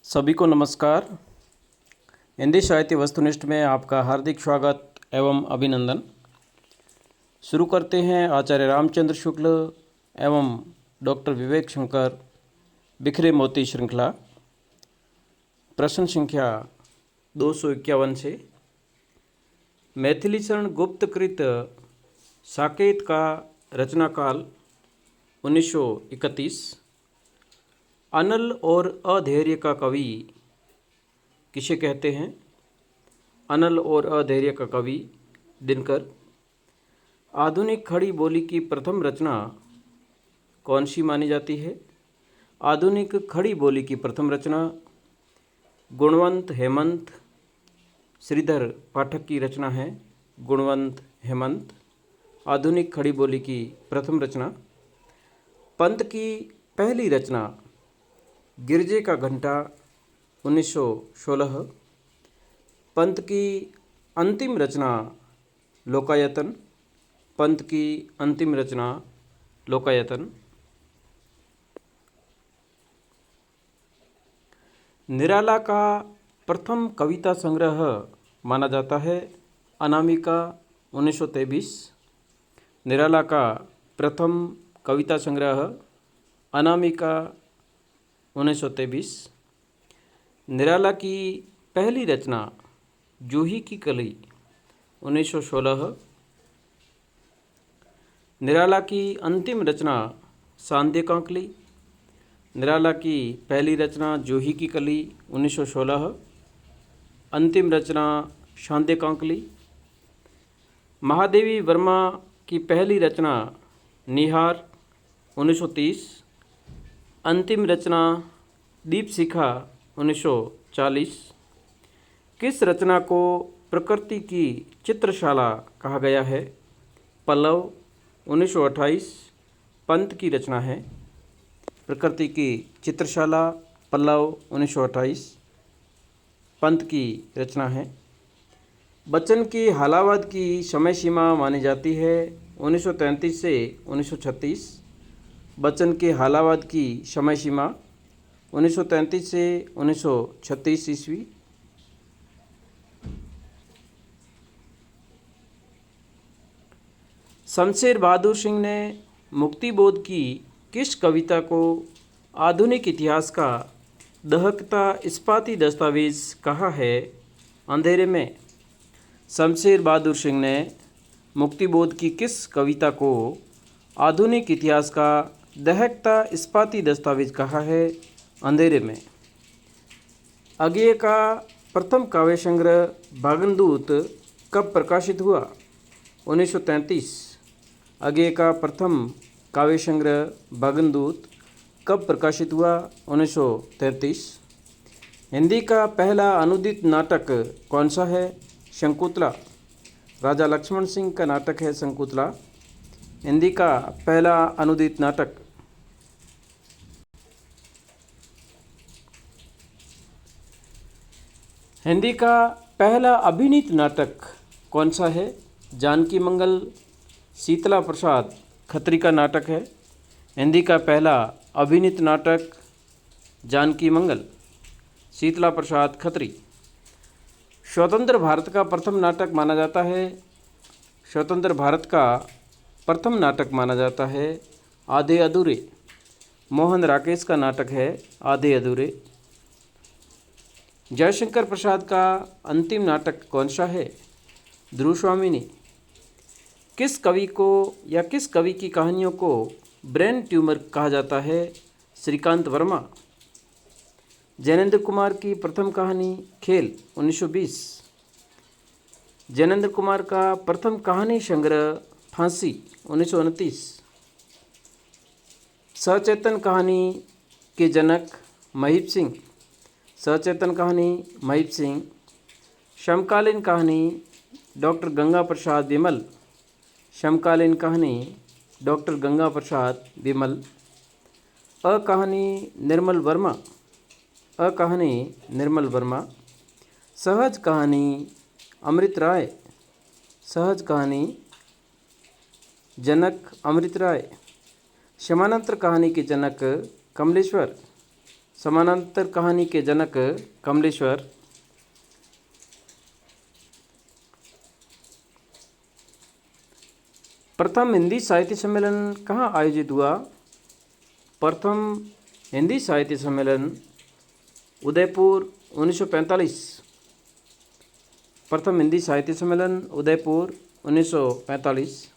सभी को नमस्कार। हिंदी साहित्य वस्तुनिष्ठ में आपका हार्दिक स्वागत एवं अभिनंदन। शुरू करते हैं आचार्य रामचंद्र शुक्ल एवं डॉक्टर विवेक शंकर बिखरे मोती श्रृंखला, प्रश्न संख्या 251 से। मैथिलीशरण गुप्तकृत साकेत का रचनाकाल 1931। अनल और अधैर्य का कवि किसे कहते हैं? अनल और अधैर्य का कवि दिनकर। आधुनिक खड़ी बोली की प्रथम रचना कौन सी मानी जाती है? आधुनिक खड़ी बोली की प्रथम रचना गुणवंत हेमंत श्रीधर पाठक की रचना है। गुणवंत हेमंत आधुनिक खड़ी बोली की प्रथम रचना। पंत की पहली रचना गिरजे का घंटा 1916। पंत की अंतिम रचना लोकायतन। पंत की अंतिम रचना लोकायतन। निराला का प्रथम कविता संग्रह माना जाता है अनामिका 1923। निराला का प्रथम कविता संग्रह अनामिका 1923। निराला की पहली रचना जूही की कली 1916। निराला की अंतिम रचना सांध्य कांकली। निराला की पहली रचना जूही की कली 1916, अंतिम रचना सांध्य कांकली। महादेवी वर्मा की पहली रचना निहार 1930, अंतिम रचना दीपशिखा 1940। किस रचना को प्रकृति की चित्रशाला कहा गया है? पल्लव 1928 पंत की रचना है। प्रकृति की चित्रशाला पल्लव 1928 पंत की रचना है। बच्चन की हालावाद की समय सीमा मानी जाती है 1933 से 1936। बच्चन के हालावाद की समय सीमा 1933 से 1936 ईस्वी। शमशेर बहादुर सिंह ने मुक्तिबोध की किस कविता को आधुनिक इतिहास का दहकता इस्पाती दस्तावेज कहा है? अंधेरे में। शमशेर बहादुर सिंह ने मुक्तिबोध की किस कविता को आधुनिक इतिहास का दहकता इस्पाती दस्तावेज कहा है? अंधेरे में। अज्ञेय का प्रथम काव्य संग्रह भागनदूत कब प्रकाशित हुआ? 1933। अज्ञेय का प्रथम काव्य संग्रह भागनदूत कब प्रकाशित हुआ? 1933। हिंदी का पहला अनुदित नाटक कौन सा है? शंकुतला। राजा लक्ष्मण सिंह का नाटक है शंकुतला, हिंदी का पहला अनुदित नाटक। हिंदी का पहला अभिनीत नाटक कौन सा है? जानकी मंगल शीतला प्रसाद खत्री का नाटक है। हिंदी का पहला अभिनीत नाटक जानकी मंगल शीतला प्रसाद खत्री। स्वतंत्र भारत का प्रथम नाटक माना जाता है। स्वतंत्र भारत का प्रथम नाटक माना जाता है आधे अधूरे। मोहन राकेश का नाटक है आधे अधूरे। जयशंकर प्रसाद का अंतिम नाटक कौन सा है? ध्रुवस्वामिनी। किस कवि को या किस कवि की कहानियों को ब्रेन ट्यूमर कहा जाता है? श्रीकांत वर्मा। जैनेन्द्र कुमार की प्रथम कहानी खेल 1920। जैनेन्द्र कुमार का प्रथम कहानी संग्रह फांसी 1929। सचेतन कहानी के जनक महीप सिंह। सचेतन कहानी महीप सिंह। समकालीन कहानी डॉक्टर गंगा प्रसाद विमल। समकालीन कहानी डॉक्टर गंगा प्रसाद विमल। अकहानी निर्मल वर्मा। अकहानी निर्मल वर्मा। सहज कहानी अमृत राय। सहज कहानी जनक अमृत राय। समानांतर कहानी के जनक कमलेश्वर। समानांतर कहानी के जनक कमलेश्वर। प्रथम हिंदी साहित्य सम्मेलन कहाँ आयोजित हुआ? प्रथम हिंदी साहित्य सम्मेलन उदयपुर 1945। प्रथम हिंदी साहित्य सम्मेलन उदयपुर 1945।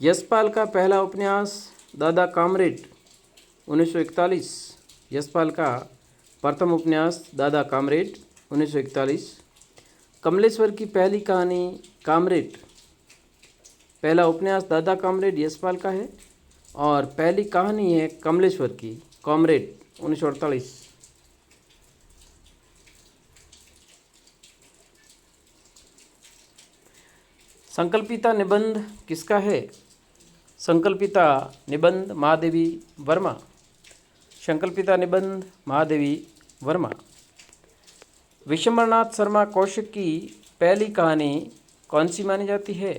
यशपाल का पहला उपन्यास दादा कामरेड 1941। यशपाल का प्रथम उपन्यास दादा कामरेड 1941। कमलेश्वर की पहली कहानी कामरेड। पहला उपन्यास दादा कामरेड यशपाल का है और पहली कहानी है कमलेश्वर की कॉमरेड 1948। संकल्पिता निबंध किसका है? संकल्पिता निबंध महादेवी वर्मा। संकल्पिता निबंध महादेवी वर्मा। विशंबरनाथ शर्मा कौशिक की पहली कहानी कौन सी मानी जाती है?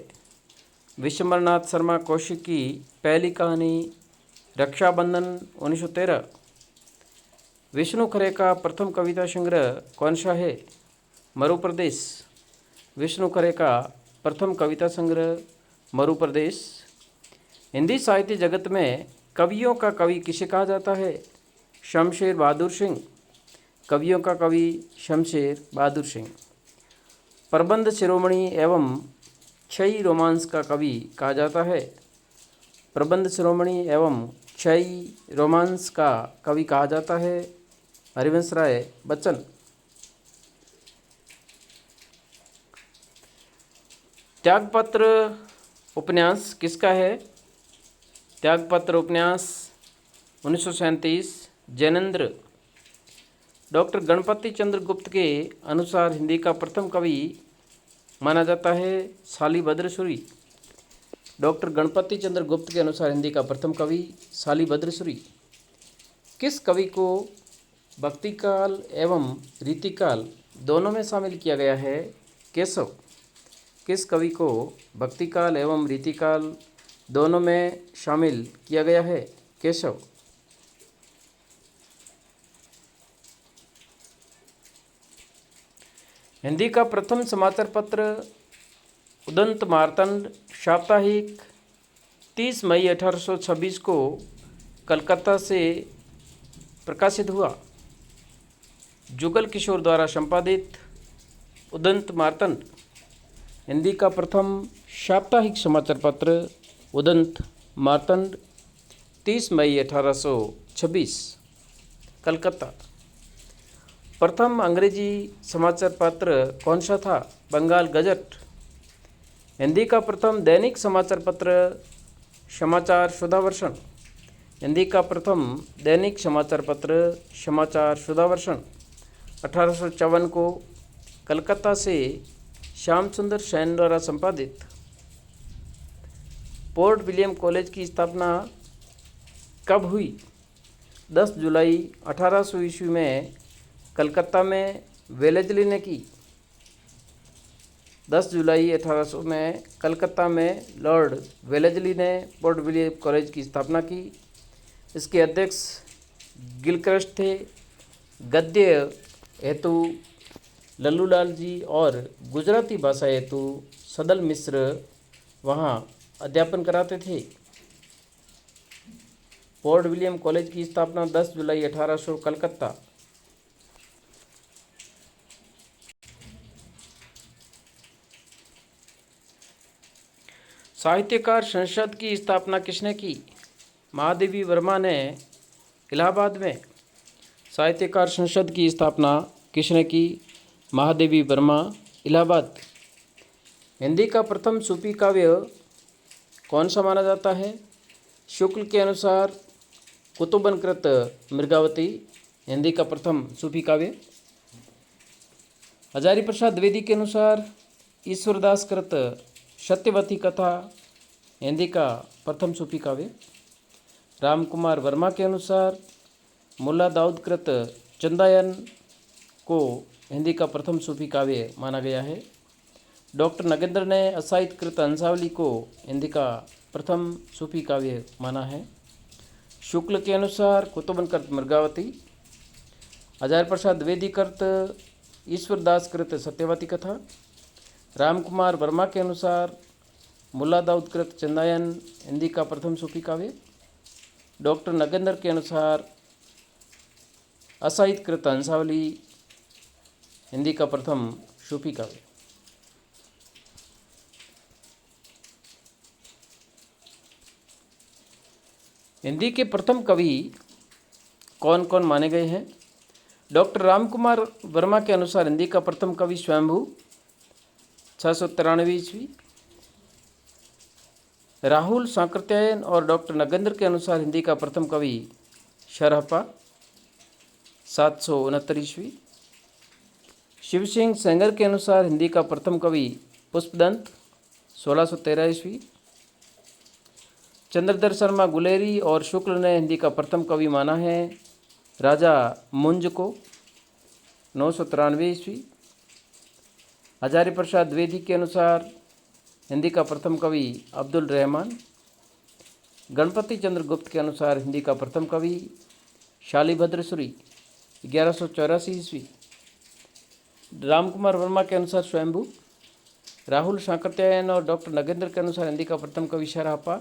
विशंबरनाथ शर्मा कौशिक की पहली कहानी रक्षाबंधन 1913। विष्णु खरे का प्रथम कविता संग्रह कौन सा है? मरुप्रदेश। विष्णु खरे का प्रथम कविता संग्रह मरुप्रदेश। हिंदी साहित्य जगत में कवियों का कवि किसे कहा जाता है? शमशेर बहादुर सिंह। कवियों का कवि शमशेर बहादुर सिंह। प्रबंध शिरोमणि एवं क्षयी रोमांस का कवि कहा जाता है? प्रबंध शिरोमणि एवं क्षयी रोमांस का कवि कहा जाता है? हरिवंश राय बच्चन। त्यागपत्र उपन्यास किसका है? त्यागपत्र उपन्यास 1937 जैनेन्द्र। डॉक्टर गणपति चंद्र गुप्त के अनुसार हिंदी का प्रथम कवि माना जाता है शालिभद्र सूरी। डॉक्टर गणपति चंद्र गुप्त के अनुसार हिंदी का प्रथम कवि शालिभद्र सूरी। किस कवि को भक्तिकाल एवं रीतिकाल दोनों में शामिल किया गया है? केशव। किस कवि को भक्तिकाल एवं रीतिकाल दोनों में शामिल किया गया है? केशव। हिंदी का प्रथम समाचार पत्र उदंत मार्तंड साप्ताहिक 30 मई 1826 को कलकत्ता से प्रकाशित हुआ। जुगल किशोर द्वारा संपादित उदंत मार्तंड हिंदी का प्रथम साप्ताहिक समाचार पत्र उदंत मार्तंड 30 मई 1826 कलकत्ता। प्रथम अंग्रेजी समाचार पत्र कौन सा था? बंगाल गजट। हिंदी का प्रथम दैनिक समाचार पत्र समाचार सुधावर्षण। हिंदी का प्रथम दैनिक समाचार पत्र समाचार सुधावर्षण 1854 को कलकत्ता से श्याम सुंदर सैन द्वारा संपादित। पोर्ट विलियम कॉलेज की स्थापना कब हुई? 10 जुलाई 1800 ईस्वी में कलकत्ता में वेलेजली ने की। 10 जुलाई 1800 में कलकत्ता में लॉर्ड वेलेजली ने पोर्ट विलियम कॉलेज की स्थापना की। इसके अध्यक्ष गिलक्रिस्ट थे। गद्य हेतु लल्लूलाल जी और गुजराती भाषा हेतु सदल मिश्र वहाँ अध्यापन कराते थे। पोर्ट विलियम कॉलेज की स्थापना 10 जुलाई 1800 कलकत्ता। साहित्यकार संसद की स्थापना किसने की? महादेवी वर्मा ने इलाहाबाद में। साहित्यकार संसद की स्थापना किसने की? महादेवी वर्मा इलाहाबाद। हिंदी का प्रथम सूफी काव्य कौन सा माना जाता है? शुक्ल के अनुसार कुतुबनकृत मृगावती हिंदी का प्रथम सूफी काव्य। हजारी प्रसाद द्विवेदी के अनुसार ईश्वरदास कृत सत्यवती कथा हिंदी का प्रथम सूफी काव्य। रामकुमार वर्मा के अनुसार मुल्ला दाऊद कृत चंदायन को हिंदी का प्रथम सूफी काव्य माना गया है। डॉक्टर नगेंद्र ने असाहित कृत हंसावली को हिंदी का प्रथम सूफी काव्य माना है। शुक्ल के अनुसार कुतुबनकृत मृगावती आचार्य प्रसाद द्विवेदी कृत ईश्वरदास कृत सत्यवती कथा, रामकुमार वर्मा के अनुसार मुल्ला दाऊद कृत चंदायन हिंदी का प्रथम सूफी काव्य, डॉक्टर नगेंद्र के अनुसार असाहित कृत हंसावली हिंदी का प्रथम सूफी काव्य। हिंदी के प्रथम कवि कौन कौन माने गए हैं? डॉक्टर रामकुमार वर्मा के अनुसार हिंदी का प्रथम कवि स्वयंभू 693 ईस्वी, राहुल सांकृत्यायन और डॉक्टर नगेंद्र के अनुसार हिंदी का प्रथम कवि शरहप्पा 769 ईस्वी, शिव सिंह सेंगर के अनुसार हिंदी का प्रथम कवि पुष्पदंत 1613 ईस्वी, चंद्रधर शर्मा गुलेरी और शुक्ल ने हिंदी का प्रथम कवि माना है राजा मुंज को 993 ईस्वी, आचार्य प्रसाद द्विवेदी के अनुसार हिंदी का प्रथम कवि अब्दुल रहमान, गणपति चंद्र गुप्त के अनुसार हिंदी का प्रथम कवि शालिभद्र सूरी 1184 ईस्वी, रामकुमार वर्मा के अनुसार स्वयंभू, राहुल सांकृत्यायन और डॉक्टर नगेंद्र के अनुसार हिंदी का प्रथम कवि शरहप्पा,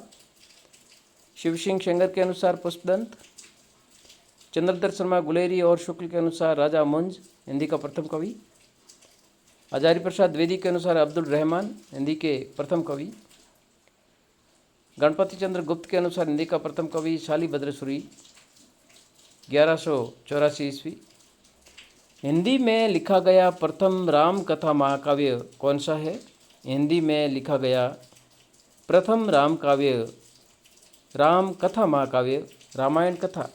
शिव सिंह सेंगर के अनुसार पुष्पदंत, चंद्रधर शर्मा गुलेरी और शुक्ल के अनुसार राजा मुंज हिंदी का प्रथम कवि, आचार्य प्रसाद द्विवेदी के अनुसार अब्दुल रहमान हिंदी के प्रथम कवि, गणपति चंद्र गुप्त के अनुसार हिंदी का प्रथम कवि शालिभद्र सूरी 1184 ईस्वी। हिंदी में लिखा गया प्रथम राम कथा महाकाव्य कौन सा है? हिंदी में लिखा गया प्रथम राम काव्य राम कथा महाकाव्य रामायण कथा।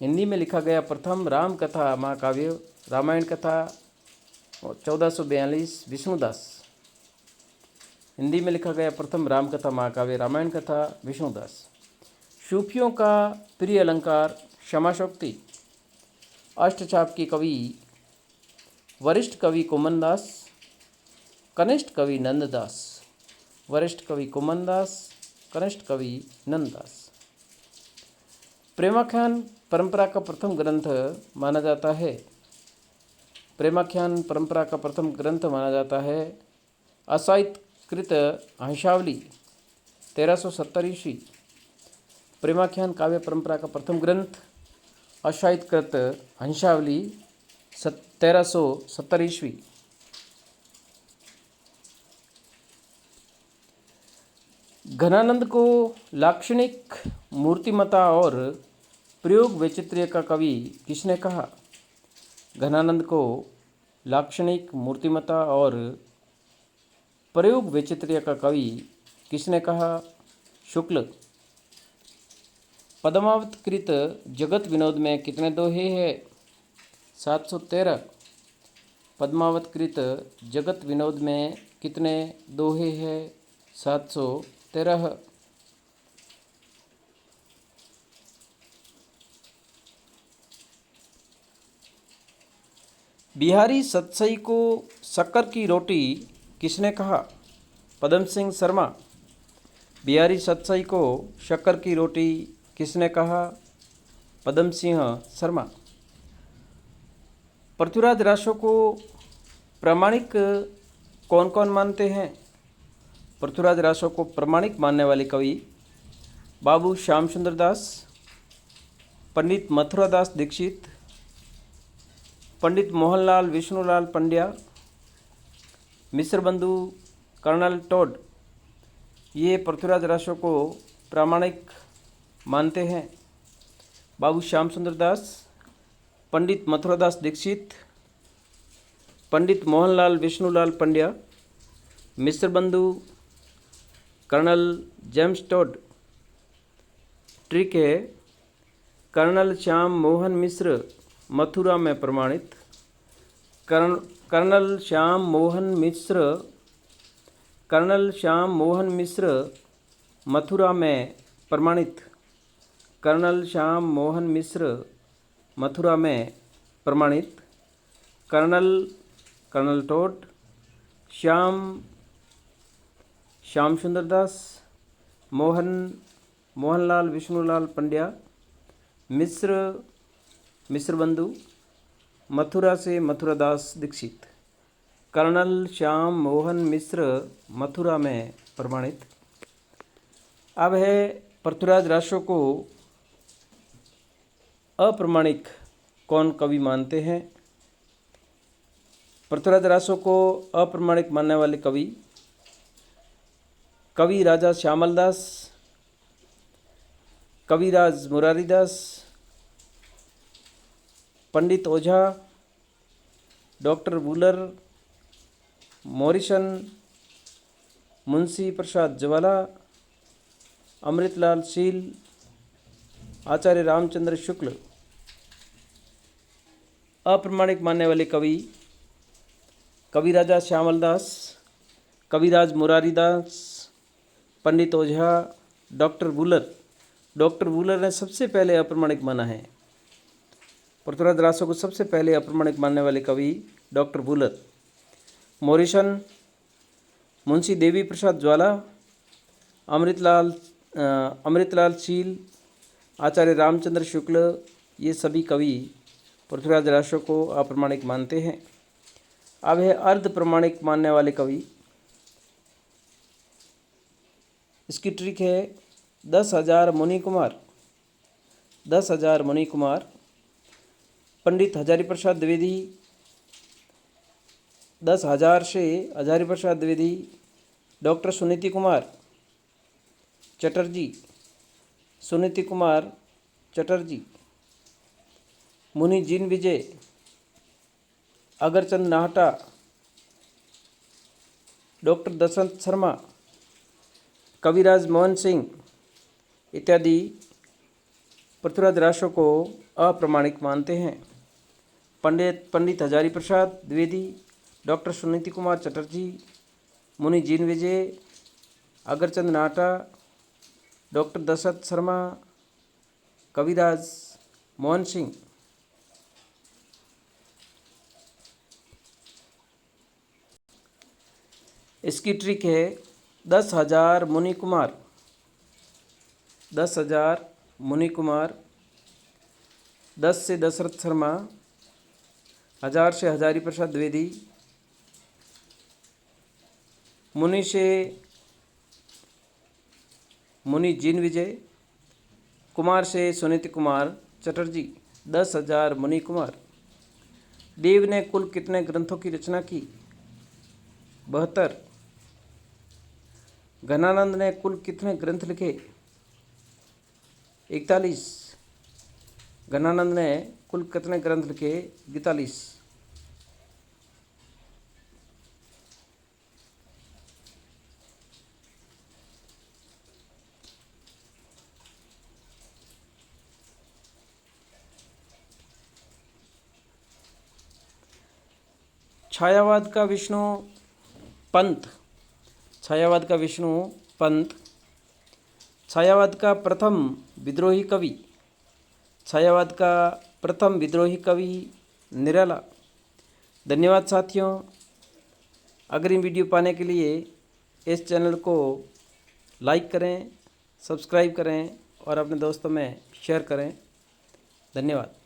हिंदी में लिखा गया प्रथम राम कथा महाकाव्य रामायण कथा 1442 विष्णुदास। हिंदी में लिखा गया प्रथम राम कथा महाकाव्य रामायण कथा विष्णुदास। सूफियों का प्रिय अलंकार क्षमाशोक्ति। अष्टचाप के कवि वरिष्ठ कवि कुमनदास, कनिष्ठ कवि नंददास। वरिष्ठ कवि कुमनदास, कनिष्ठ कवि नंददास। प्रेमाख्यान परंपरा का प्रथम ग्रंथ माना जाता है। प्रेमाख्यान परंपरा का प्रथम ग्रंथ माना जाता है असाहित कृत हंसावली 1370 ईस्वी। प्रेमाख्यान काव्य परंपरा का प्रथम ग्रंथ असाहित कृत हंसावली 1370 ईस्वी। घनानंद को लाक्षणिक मूर्तिमता और प्रयोग वैचित्र्य का कवि किसने कहा? घनानंद को लाक्षणिक मूर्तिमता और प्रयोग वैचित्र्य का कवि किसने कहा? शुक्ल। पद्मावत कृत जगत विनोद में कितने दोहे हैं? 713। पद्मावत कृत जगत विनोद में कितने दोहे हैं? 713। बिहारी सतसई को शक्कर की रोटी किसने कहा? पदम सिंह शर्मा। बिहारी सतसई को शक्कर की रोटी किसने कहा? पदम सिंह शर्मा। पृथ्वीराज रासो को प्रामाणिक कौन कौन मानते हैं? पृथ्वीराज रासो को प्रामाणिक मानने वाले कवि बाबू श्याम सुंदर दास, पंडित मथुरादास दीक्षित, पंडित मोहनलाल विष्णुलाल पंड्या, मिश्र बंधु कर्नल टोड, ये पृथ्वीराज रासो को प्रामाणिक मानते हैं। बाबू श्याम सुंदर दास, पंडित मथुरादास दीक्षित, पंडित मोहनलाल विष्णुलाल पंड्या, मिश्र बंधु कर्नल जेम्स टोड। ट्रिक है, कर्नल श्याम मोहन मिश्र मथुरा में प्रमाणित। कर्नल श्याम मोहन मिश्र मथुरा में प्रमाणित। कर्नल श्याम मोहन मिश्र मथुरा में प्रमाणित। कर्नल टोड, श्याम सुंदर दास, मोहनलाल विष्णुलाल पंड्या, मिश्र बंधु, मथुरा से मथुरादास दीक्षित। कर्नल श्याम मोहन मिश्र मथुरा में प्रमाणित। अब है पृथ्वीराज रासो को अप्रमाणिक कौन कवि मानते हैं। पृथ्वीराज रासो को अप्रमाणिक मानने वाले कवि कवि राजा श्यामल दास, कविराज मुरारीदास, पंडित ओझा, डॉक्टर वूलर, मॉरिसन, मुंशी प्रसाद ज्वाला, अमृतलाल शील, आचार्य रामचंद्र शुक्ल। अप्रमाणिक मानने वाले कवि कविराजा श्यामल दास, कविराज मुरारीदास, पंडित ओझा, डॉक्टर वूलर। डॉक्टर वूलर ने सबसे पहले अप्रमाणिक माना है। पृथ्वीराज रासो को सबसे पहले अप्रमाणिक मानने वाले कवि डॉक्टर वूलर। मॉरिसन, मुंशी देवी प्रसाद ज्वाला, अमृतलाल शील, आचार्य रामचंद्र शुक्ल, ये सभी कवि पृथ्वीराज रासो को अप्रमाणिक मानते हैं। अब है अर्ध प्रमाणिक मानने वाले कवि। इसकी ट्रिक है 10,000 मुनि कुमार। 10,000 मुनि कुमार, पंडित हजारी प्रसाद द्विवेदी, 10,000 से हजारी प्रसाद द्विवेदी, डॉक्टर सुनीति कुमार चटर्जी, सुनीति कुमार चटर्जी, मुनि जीन विजय, अगरचंद नाहटा, डॉक्टर दशरथ शर्मा, कविराज मोहन सिंह इत्यादि पृथ्वीराज रासो को अप्रमाणिक मानते हैं। पंडित हजारी प्रसाद द्विवेदी, डॉक्टर सुनीति कुमार चटर्जी, मुनि जीन विजय, अगरचंद नाहटा, डॉक्टर दशरथ शर्मा, कविराज मोहन सिंह। इसकी ट्रिक है 10,000 मुनि कुमार। 10,000 मुनि कुमार, 10 से दशरथ शर्मा, 1000 से हजारी प्रसाद द्विवेदी, मुनि से मुनि जीन विजय, कुमार से सुनीति कुमार चटर्जी। 10,000 मुनि कुमार। देव ने कुल कितने ग्रंथों की रचना की? 72। घनानंद ने कुल कितने ग्रंथ लिखे? 41। घनानंद ने कुल कितने ग्रंथ लिखे? 42। छायावाद का विष्णु पंत। छायावाद का विष्णु पंत। छायावाद का प्रथम विद्रोही कवि। छायावाद का प्रथम विद्रोही कवि निराला। धन्यवाद साथियों। अग्रिम वीडियो पाने के लिए इस चैनल को लाइक करें, सब्सक्राइब करें और अपने दोस्तों में शेयर करें। धन्यवाद।